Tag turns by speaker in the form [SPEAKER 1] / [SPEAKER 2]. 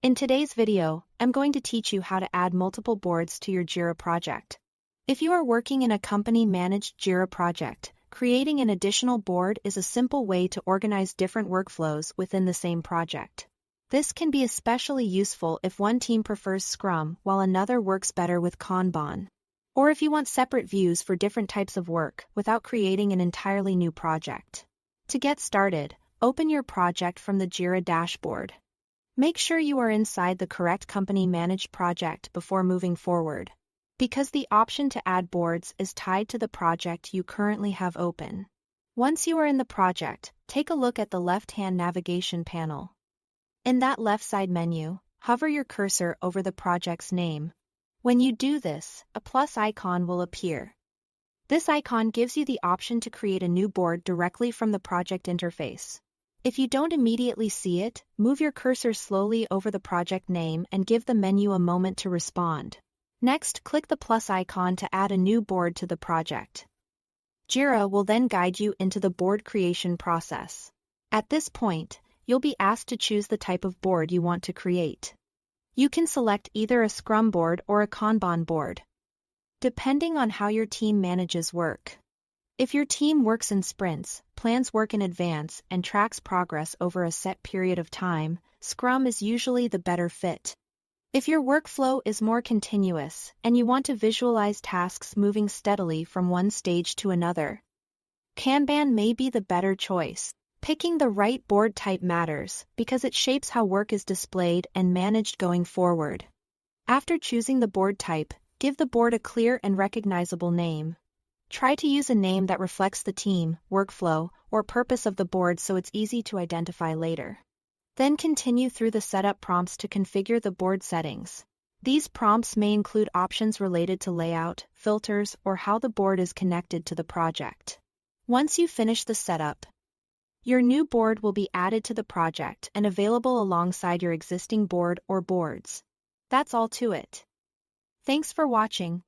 [SPEAKER 1] In today's video, I'm going to teach you how to add multiple boards to your Jira project. If you are working in a company-managed Jira project, creating an additional board is a simple way to organize different workflows within the same project. This can be especially useful if one team prefers Scrum while another works better with Kanban. Or if you want separate views for different types of work without creating an entirely new project. To get started, open your project from the Jira dashboard. Make sure you are inside the correct company-managed project before moving forward, because the option to add boards is tied to the project you currently have open. Once you are in the project, take a look at the left-hand navigation panel. In that left side menu, hover your cursor over the project's name. When you do this, a plus icon will appear. This icon gives you the option to create a new board directly from the project interface. If you don't immediately see it, move your cursor slowly over the project name and give the menu a moment to respond. Next, click the plus icon to add a new board to the project. Jira will then guide you into the board creation process. At this point, you'll be asked to choose the type of board you want to create. You can select either a Scrum board or a Kanban board, depending on how your team manages work. If your team works in sprints, plans work in advance, and tracks progress over a set period of time, Scrum is usually the better fit. If your workflow is more continuous, and you want to visualize tasks moving steadily from one stage to another, Kanban may be the better choice. Picking the right board type matters because it shapes how work is displayed and managed going forward. After choosing the board type, give the board a clear and recognizable name. Try to use a name that reflects the team, workflow, or purpose of the board so it's easy to identify later. Then continue through the setup prompts to configure the board settings. These prompts may include options related to layout, filters, or how the board is connected to the project. Once you finish the setup, your new board will be added to the project and available alongside your existing board or boards. That's all to it. Thanks for watching.